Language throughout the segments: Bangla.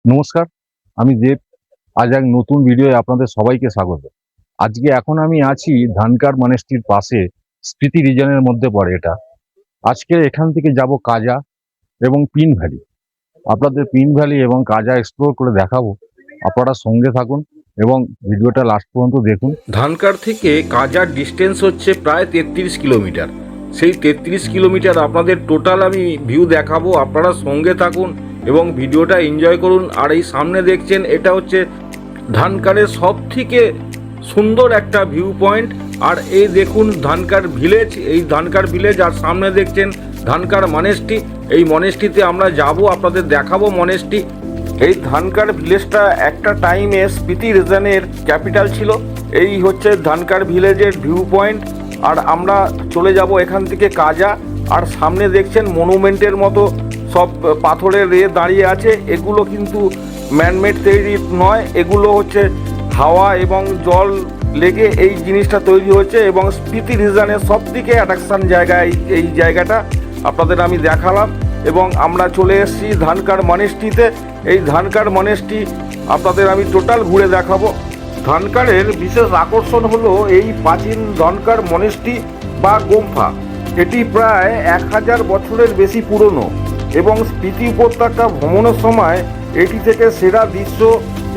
নমস্কার, আমি দেব। আজ এক নতুন ভিডিওয়ে আপনাদের সবাইকে স্বাগত। আজকে এখন আমি আছি ধানকার মনেস্ট্রির পাশে, স্পিতি রিজনের মধ্যে পড়ে এটা। আজকে এখান থেকে যাব কাজা এবং পিন ভ্যালি। আপনাদের পিন ভ্যালি এবং কাজা এক্সপ্লোর করে দেখাবো। আপনারা সঙ্গে থাকুন এবং ভিডিওটা লাস্ট পর্যন্ত দেখুন। ধানকার থেকে কাজার ডিস্টেন্স হচ্ছে প্রায় 33 কিলোমিটার। সেই 33 কিলোমিটার আপনাদের টোটাল আমি ভিউ দেখাবো, আপনারা সঙ্গে থাকুন এবং ভিডিওটা এনজয় করুন। আর এই সামনে দেখছেন এটা হচ্ছে ধানকারের সব থেকে সুন্দর একটা ভিউ পয়েন্ট। আর এই দেখুন ধানকার ভিলেজ, এই ধানকার ভিলেজ, আর সামনে দেখছেন ধানকার মনেস্ট্রি। এই মনেস্ট্রিতে আমরা যাব, আপনাদের দেখাবো মনেস্ট্রি। এই ধানকার ভিলেজটা একটা টাইমে স্পিতি রিজনের ক্যাপিটাল ছিল। এই হচ্ছে ধানকার ভিলেজের ভিউ পয়েন্ট। আর আমরা চলে যাব এখান থেকে কাজা। আর সামনে দেখছেন মনুমেন্টের মতো সব পাথরের দাঁড়িয়ে আছে। এগুলো কিন্তু ম্যানমেড তৈরি নয়, এগুলো হচ্ছে হাওয়া এবং জল লেগে এই জিনিসটা তৈরি হয়েছে। এবং স্পিতি রিজনের সব থেকে অ্যাট্রাকশন জায়গা এই জায়গাটা আপনাদের আমি দেখালাম। এবং আমরা চলে এসেছি ধানকার মনেস্ট্রিতে। এই ধানকার মনেস্ট্রি আপনাদের আমি টোটাল ঘুরে দেখাবো। ধানকারের বিশেষ আকর্ষণ হলো এই প্রাচীন ধানকার মনেস্ট্রি বা গোম্ফা। এটি প্রায় 1000 বছরের বেশি পুরনো এবং স্পিতি উপত্যকা ভ্রমণের সময় এটি থেকে সেরা দৃশ্য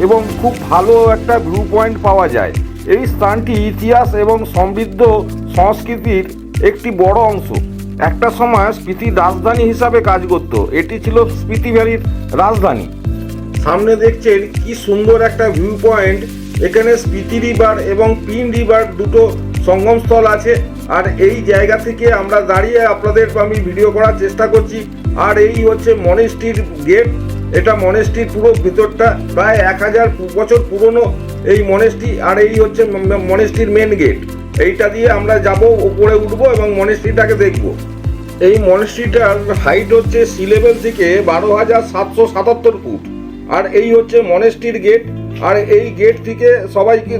এবং খুব ভালো একটা ভিউ পয়েন্ট পাওয়া যায়। এই স্থানটি ইতিহাস এবং সমৃদ্ধ সংস্কৃতির একটি বড় অংশ। একটা সময় স্পিতির রাজধানী হিসাবে কাজ করত। এটি ছিল স্পিতি ভ্যালির রাজধানী। সামনে দেখছেন কি সুন্দর একটা ভিউ পয়েন্ট। এখানে স্পিতি রিভার এবং পিন রিভার দুটো সঙ্গমস্থল আছে। আর এই জায়গা থেকে আমরা দাঁড়িয়ে আপনাদের আমি ভিডিও করার চেষ্টা করছি। আর এই হচ্ছে মনেস্ট্রির গেট। এটা মনেস্ট্রির পুরো ভিতরটা প্রায় 1000 বছর পুরনো এই মনেস্ট্রি। আর এই হচ্ছে মনেস্ট্রির মেন গেট। এইটা দিয়ে আমরা যাব, উপরে উঠবো এবং মনেস্ট্রিটাকে দেখব। এই মনেস্ট্রিটার হাইট হচ্ছে সি লেভেল থেকে 12,777 ফুট। আর এই হচ্ছে মনেস্ট্রির গেট। আর এই গেট থেকে সবাইকে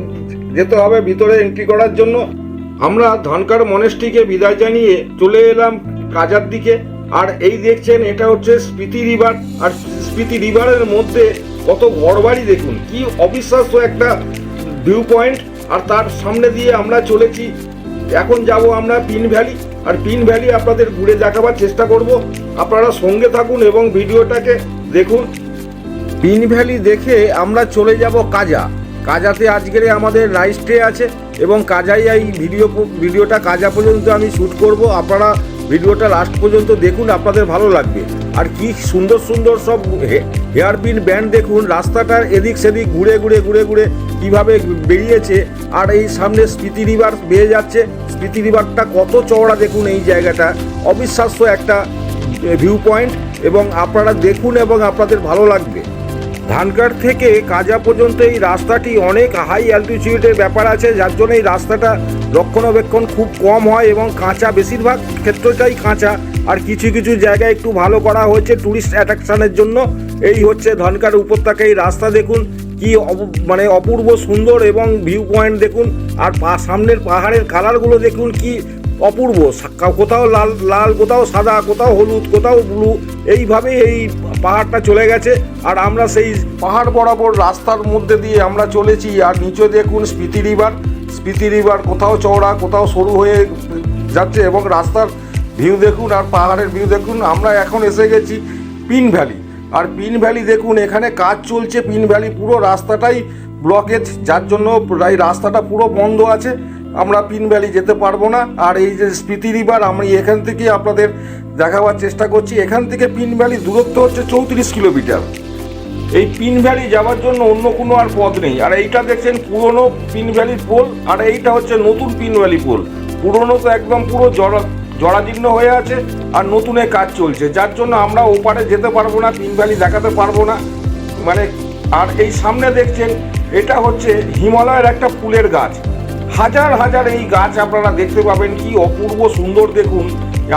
যেতে হবে ভিতরে এন্ট্রি করার জন্য। আমরা ধানকার মনেস্ট্রিকে বিদায় জানিয়ে চলে এলাম কাজার দিকে। আর এই দেখছেন এটা হচ্ছে স্পিতি রিভার। আর স্পিতি রিভারের মধ্যে কত ঘরবাড়ি দেখুন, কি অবিশ্বাস্য একটা ভিউ পয়েন্ট। আর তার সামনে দিয়ে আমরা চলেছি। এখন যাব আমরা পিন ভ্যালি। আর পিন ভ্যালি আপনাদের ঘুরে দেখাবার চেষ্টা করব, আপনারা সঙ্গে থাকুন এবং ভিডিওটাকে দেখুন। পিন ভ্যালি দেখে আমরা চলে যাব কাজা। কাজাতে আজকের আমাদের নাইট স্টে আছে এবং কাজাই এই ভিডিওটা কাজা পর্যন্ত আমি শ্যুট করব। আপনারা ভিডিওটা লাস্ট পর্যন্ত দেখুন, আপনাদের ভালো লাগবে। আর কি সুন্দর সুন্দর সব হেয়ারপিন ব্যান্ড দেখুন। রাস্তাটার এদিক সেদিক ঘুরে ঘুরে ঘুরে ঘুরে কীভাবে বেরিয়েছে। আর এই সামনে স্পিতি রিভার বেয়ে যাচ্ছে। স্পিতি রিভারটা কত চওড়া দেখুন। এই জায়গাটা অবিশ্বাস্য একটা ভিউ পয়েন্ট এবং আপনারা দেখুন এবং আপনাদের ভালো লাগবে। ধানকার থেকে কাজা পর্যন্ত এই রাস্তাটি অনেক হাই অ্যালটিটিউডের ব্যাপার আছে, যার জন্য এই রাস্তাটা রক্ষণাবেক্ষণ খুব কম হয় এবং কাঁচা, বেশিরভাগ ক্ষেত্রটাই কাঁচা। আর কিছু কিছু জায়গায় একটু ভালো করা হয়েছে ট্যুরিস্ট অ্যাট্রাকশনের জন্য। এই হচ্ছে ধানকার উপত্যকা। এই রাস্তা দেখুন কি মানে অপূর্ব সুন্দর এবং ভিউ পয়েন্ট দেখুন। আর সামনের পাহাড়ের কালারগুলো দেখুন কি অপূর্ব। কোথাও লাল লাল, কোথাও সাদা, কোথাও হলুদ, কোথাও ব্লু, এইভাবে এই পাহাড়টা চলে গেছে। আর আমরা সেই পাহাড় বরাবর রাস্তার মধ্যে দিয়ে আমরা চলেছি। আর নিচে দেখুন স্পিতি রিভার। স্পিতি রিভার কোথাও চওড়া, কোথাও সরু হয়ে যাচ্ছে এবং রাস্তার ভিউ দেখুন আর পাহাড়ের ভিউ দেখুন। আমরা এখন এসে গেছি পিন ভ্যালি। আর পিন ভ্যালি দেখুন, এখানে কাজ চলছে। পিন ভ্যালি পুরো রাস্তাটাই ব্লকেজ, যার জন্য এই রাস্তাটা পুরো বন্ধ আছে। আমরা পিন ভ্যালি যেতে পারবো না। আর এই যে স্পিতি রিভার, আমি এখান থেকে আপনাদের দেখাবার চেষ্টা করছি। এখান থেকে পিন ভ্যালি দূরত্ব হচ্ছে 34 কিলোমিটার। এই পিন ভ্যালি যাওয়ার জন্য অন্য কোনো আর পথ নেই। আর এইটা দেখছেন পুরনো পিন ভ্যালির পোল। আর এইটা হচ্ছে নতুন পিন ভ্যালি পোল। পুরনো তো একদম পুরো জরাজীর্ণ হয়ে আছে আর নতুনের কাজ চলছে, যার জন্য আমরা ওপারে যেতে পারবো না, পিন ভ্যালি দেখাতে পারবো না মানে। আর এই সামনে দেখছেন এটা হচ্ছে হিমালয়ের একটা ফুলের গাছ। হাজার হাজার এই গাছ আপনারা দেখতে পাবেন, কি অপূর্ব সুন্দর দেখুন।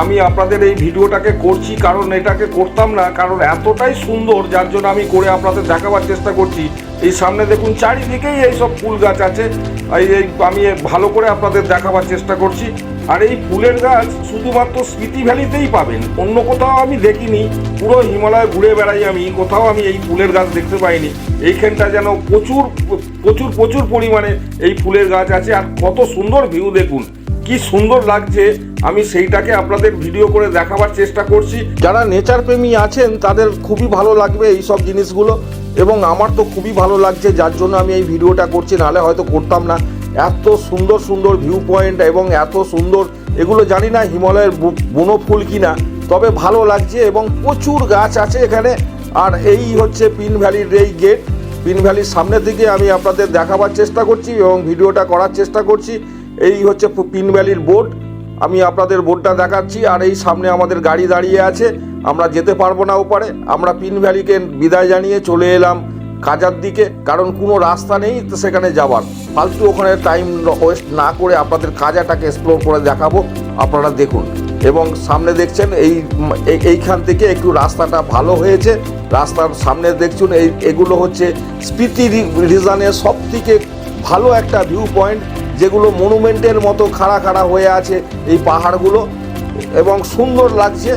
আমি আপনাদের এই ভিডিওটাকে করছি, কারণ এটাকে করতাম না, কারণ এতটাই সুন্দর, যার জন্য আমি করে আপনাদের দেখাবার চেষ্টা করছি। এই সামনে দেখুন চারিদিকেই এইসব ফুল গাছ আছে। এই আমি ভালো করে আপনাদের দেখাবার চেষ্টা করছি। আর এই ফুলের গাছ শুধুমাত্র স্পিতি ভ্যালিতেই পাবেন, অন্য কোথাও আমি দেখিনি। পুরো হিমালয় ঘুরে বেড়াই আমি, কোথাও আমি এই ফুলের গাছ দেখতে পাইনি। এইখানটা যেন প্রচুর প্রচুর প্রচুর পরিমাণে এই ফুলের গাছ আছে। আর কত সুন্দর ভিউ দেখুন, কি সুন্দর লাগছে। আমি সেইটাকে আপনাদের ভিডিও করে দেখাবার চেষ্টা করছি। যারা নেচার প্রেমী আছেন তাদের খুবই ভালো লাগবে এই সব জিনিসগুলো, এবং আমার তো খুবই ভালো লাগছে, যার জন্য আমি এই ভিডিওটা করছি, নাহলে হয়তো করতাম না। এত সুন্দর সুন্দর ভিউ পয়েন্ট এবং এত সুন্দর, এগুলো জানি না হিমালয়ের বনফুল কিনা, তবে ভালো লাগছে এবং প্রচুর গাছ আছে এখানে। আর এই হচ্ছে পিন ভ্যালির এই গেট। পিন ভ্যালির সামনের দিকে আমি আপনাদের দেখাবার চেষ্টা করছি এবং ভিডিওটা করার চেষ্টা করছি। এই হচ্ছে পিন ভ্যালির বোর্ড, আমি আপনাদের বোর্ডটা দেখাচ্ছি। আর এই সামনে আমাদের গাড়ি দাঁড়িয়ে আছে, আমরা যেতে পারবো না ওপারে। আমরা পিন ভ্যালিকে বিদায় জানিয়ে চলে এলাম কাজার দিকে, কারণ কোনো রাস্তা নেই তো সেখানে যাওয়ার। ফালতু ওখানে টাইম ওয়েস্ট না করে আপনাদের কাজাটাকে এক্সপ্লোর করে দেখাবো, আপনারা দেখুন। এবং সামনে দেখছেন এইখান থেকে একটু রাস্তাটা ভালো হয়েছে। রাস্তার সামনে দেখছুন এগুলো হচ্ছে স্পিতি রিজনের সব থেকে ভালো একটা ভিউ পয়েন্ট, যেগুলো মনুমেন্টের মতো খাড়া খাড়া হয়ে আছে এই পাহাড়গুলো, এবং সুন্দর লাগছে।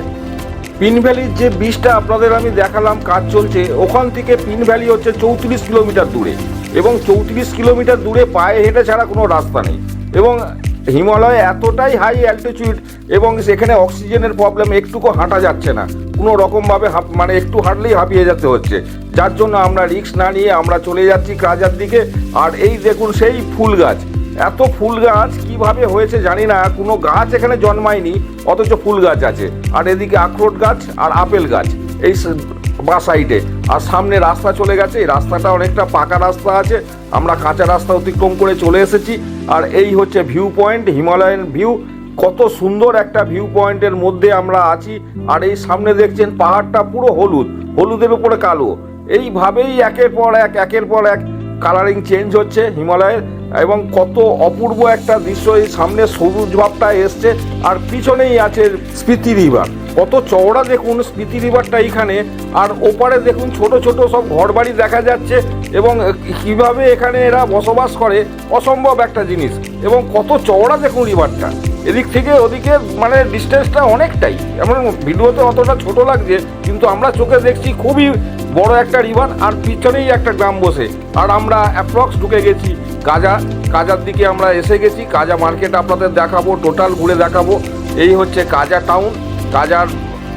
পিন ভ্যালির যে ব্রিজটা আপনাদের আমি দেখালাম, কাজ চলছে, ওখান থেকে পিন ভ্যালি হচ্ছে 34 কিলোমিটার দূরে, এবং 34 কিলোমিটার দূরে পায়ে হেঁটে ছাড়া কোনো রাস্তা নেই। এবং হিমালয় এতটাই হাই অ্যালটিটিউড, এবং সেখানে অক্সিজেনের প্রবলেম, একটুকু হাঁটা যাচ্ছে না কোনো রকমভাবে, মানে একটু হাঁটলেই হাঁপিয়ে যেতে হচ্ছে। যার জন্য আমরা রিস্ক না নিয়ে আমরা চলে যাচ্ছি কাজার দিকে। আর এই দেখুন সেই ফুল গাছ, এত ফুল গাছ কিভাবে হয়েছে জানি না, কোনো গাছ এখানে জন্মায়নি অথচ ফুল গাছ আছে। আর এদিকে আখরোট গাছ আর আপেল গাছ এই বা সাইডে, আর সামনে রাস্তা চলে গেছে। এই রাস্তাটা অনেকটা পাকা রাস্তা আছে, আমরা কাঁচা রাস্তা অতিক্রম করে চলে এসেছি। আর এই হচ্ছে ভিউ পয়েন্ট, হিমালয়ান ভিউ। কত সুন্দর একটা ভিউ পয়েন্টের মধ্যে আমরা আছি। আর এই সামনে দেখছেন পাহাড়টা পুরো হলুদ, হলুদের উপরে কালো, এইভাবেই একের পর এক কালারিং চেঞ্জ হচ্ছে হিমালয়ের। এবং কত অপূর্ব একটা দৃশ্য, এই সামনে সবুজ ভাবটা এসছে। আর পিছনেই আছে স্পিতি রিভার, কত চওড়া দেখুন স্পিতি রিভারটা এইখানে। আর ওপারে দেখুন ছোট ছোট সব ঘরবাড়ি দেখা যাচ্ছে, এবং কিভাবে এখানে এরা বসবাস করে, অসম্ভব একটা জিনিস। এবং কত চওড়া দেখুন রিভারটা, এদিক থেকে ওদিকে মানে ডিস্টেন্সটা অনেকটাই। এমন ভিডিওতে অতটা ছোট লাগছে, কিন্তু আমরা চোখে দেখছি খুবই বড় একটা রিভার। আর পিছনেই একটা গ্রাম বসে। আর আমরা অ্যাপ্রক্স ঢুকে গেছি কাজার দিকে আমরা এসে গেছি। কাজা মার্কেট আপনাদের দেখাবো, টোটাল ঘুরে দেখাবো। এই হচ্ছে কাজা টাউন। কাজার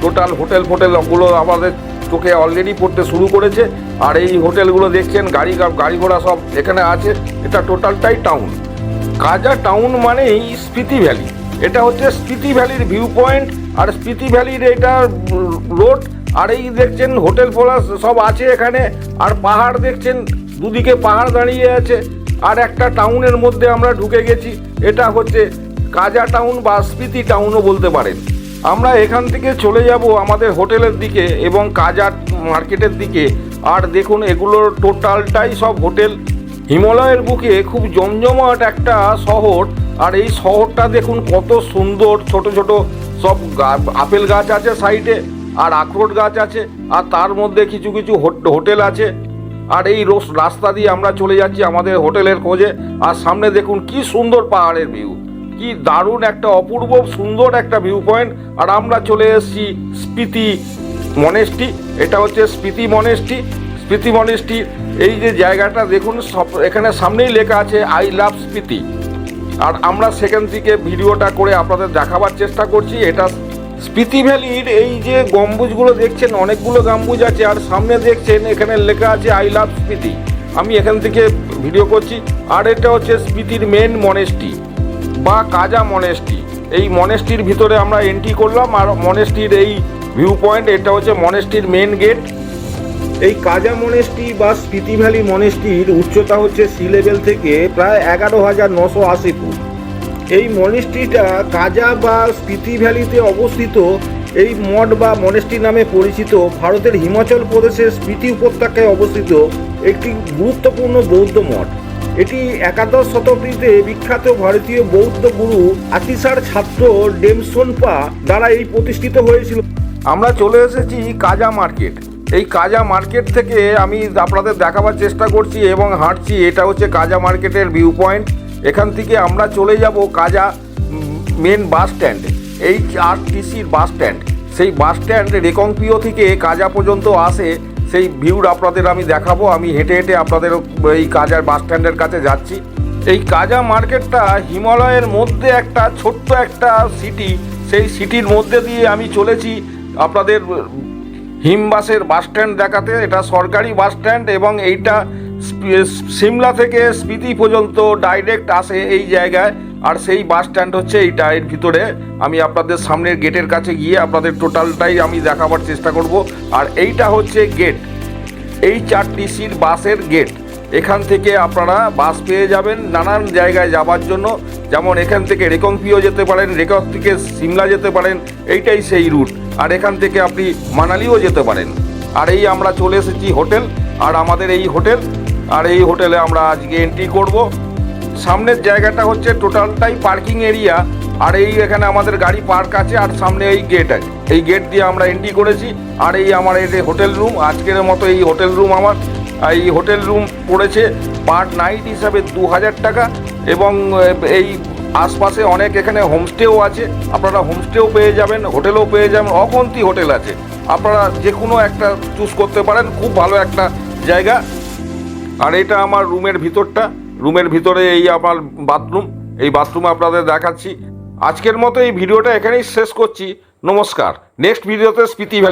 টোটাল হোটেলগুলো আমাদের চোখে অলরেডি পড়তে শুরু করেছে। আর এই হোটেলগুলো দেখছেন, গাড়ি ঘোড়া সব এখানে আছে। এটা টোটালটাই টাউন। কাজা টাউন মানেই স্পিতি ভ্যালি। এটা হচ্ছে স্পিতি ভ্যালির ভিউ পয়েন্ট, আর স্পিতি ভ্যালির এটা রোড। আর এই দেখছেন হোটেল ফোলা সব আছে এখানে। আর পাহাড় দেখছেন, দুদিকে পাহাড় দাঁড়িয়ে আছে। আর একটা টাউনের মধ্যে আমরা ঢুকে গেছি, এটা হচ্ছে কাজা টাউন বা স্পিতি টাউনও বলতে পারেন। আমরা এখান থেকে চলে যাব আমাদের হোটেলের দিকে এবং কাজা মার্কেটের দিকে। আর দেখুন এগুলোর টোটালটাই সব হোটেল। হিমালয়ের বুকে খুব জমজমাট একটা শহর। আর এই শহরটা দেখুন কত সুন্দর, ছোট ছোট সব আপেল গাছ আছে সাইডে, আর আখরোট গাছ আছে, আর তার মধ্যে কিছু কিছু হোটেল আছে। আর এই রাস্তা দিয়ে আমরা চলে যাচ্ছি আমাদের হোটেলের খোঁজে। আর সামনে দেখুন কি সুন্দর পাহাড়ের ভিউ, কি দারুণ একটা অপূর্ব সুন্দর একটা ভিউ পয়েন্ট। আর আমরা চলে এসেছি স্পিতি মনেস্ট্রি। এটা হচ্ছে স্পিতি মনেস্ট্রি। এই যে জায়গাটা দেখুন, সব এখানে সামনেই লেখা আছে আই লাভ স্পিতি। আর আমরা সেখান থেকে ভিডিওটা করে আপনাদের দেখাবার চেষ্টা করছি। এটা স্পিতি ভ্যালির এই যে গম্বুজগুলো দেখছেন, অনেকগুলো গম্বুজ আছে। আর সামনে দেখছেন এখানে লেখা আছে আই লাভ স্পিতি। আমি এখান থেকে ভিডিও করছি। আর এটা হচ্ছে স্পিতির মেন মনেস্ট্রি বা কাজা মনেস্ট্রি। এই মনেস্ট্রির ভিতরে আমরা এন্ট্রি করলাম। আর মনেস্ট্রির এই ভিউ পয়েন্ট, এটা হচ্ছে মনেস্ট্রির মেন গেট। এই কাজা মনেস্ট্রি বা স্পিতি ভ্যালি মনেস্ট্রির উচ্চতা হচ্ছে সি লেভেল থেকে প্রায় 11,980 ফুট। এই মনেস্ট্রিটা কাজা বা স্পিতি ভ্যালিতে অবস্থিত। এই মঠ বা মনেস্ট্রি নামে পরিচিত ভারতের হিমাচল প্রদেশের স্পিতি উপত্যকায় অবস্থিত একটি গুরুত্বপূর্ণ বৌদ্ধ মঠ। এটি একাদশ শতাব্দীতে বিখ্যাত ভারতীয় বৌদ্ধ গুরু আতিসার ছাত্র ডেমসোনপা দ্বারা এই প্রতিষ্ঠিত হয়েছিল। আমরা চলে এসেছি কাজা মার্কেট। এই কাজা মার্কেট থেকে আমি আপনাদের দেখাবার চেষ্টা করছি এবং হাঁটছি। এটা হচ্ছে কাজা মার্কেটের ভিউ পয়েন্ট। এখান থেকে আমরা চলে যাব কাজা মেন বাস স্ট্যান্ড, HRTCর বাস স্ট্যান্ড, সেই বাস স্ট্যান্ড রেকংপিও থেকে কাজা পর্যন্ত আসে, সেই ভিউর আপনাদের আমি দেখাবো। আমি হেঁটে হেঁটে আপনাদের এই কাজার বাস স্ট্যান্ডের কাছে যাচ্ছি। এই কাজা মার্কেটটা হিমালয়ের মধ্যে একটা ছোট্ট একটা সিটি, সেই সিটির মধ্যে দিয়ে আমি চলেছি আপনাদের হিমবাসের বাস স্ট্যান্ড দেখাতে। এটা সরকারি বাস স্ট্যান্ড এবং এইটা সিমলা থেকে স্পিতি পর্যন্ত ডাইরেক্ট আসে এই জায়গায়। আর সেই বাস স্ট্যান্ড হচ্ছে এইটা। এর ভিতরে আমি আপনাদের সামনের গেটের কাছে গিয়ে আপনাদের টোটালটাই আমি দেখাবার চেষ্টা করব। আর এইটা হচ্ছে গেট, HRTCর বাসের গেট। এখান থেকে আপনারা বাস পেয়ে যাবেন নানান জায়গায় যাবার জন্য, যেমন এখান থেকে রেকংপিও যেতে পারেন, রেকং থেকে সিমলা যেতে পারেন, এইটাই সেই রুট। আর এখান থেকে আপনি মানালিও যেতে পারেন। আর এই আমরা চলে এসেছি হোটেল, আর আমাদের এই হোটেল, আর এই হোটেলে আমরা আজকে এন্ট্রি করব। সামনের জায়গাটা হচ্ছে টোটালটাই পার্কিং এরিয়া। আর এই এখানে আমাদের গাড়ি পার্ক আছে, আর সামনে এই গেট আছে, এই গেট দিয়ে আমরা এন্ট্রি করেছি। আর এই আমার এই হোটেল রুম, আজকের মতো এই হোটেল রুম আমার। এই হোটেল রুম পড়েছে পার নাইট হিসাবে 2000 টাকা। এবং এই আশপাশে অনেক এখানে হোমস্টেও আছে, আপনারা হোমস্টেও পেয়ে যাবেন, হোটেলও পেয়ে যাবেন। অকন্তি হোটেল আছে, আপনারা যে কোনো একটা চুজ করতে পারেন। খুব ভালো একটা জায়গা। আর এটা আমার রুমের ভিতরটা, রুমের ভিতরে এই আমার বাথরুম, এই বাথরুমে আপনাদের দেখাচ্ছি। আজকের মতো এই ভিডিওটা এখানেই শেষ করছি। নমস্কার। নেক্সট ভিডিওতে স্পিতি ভ্যালি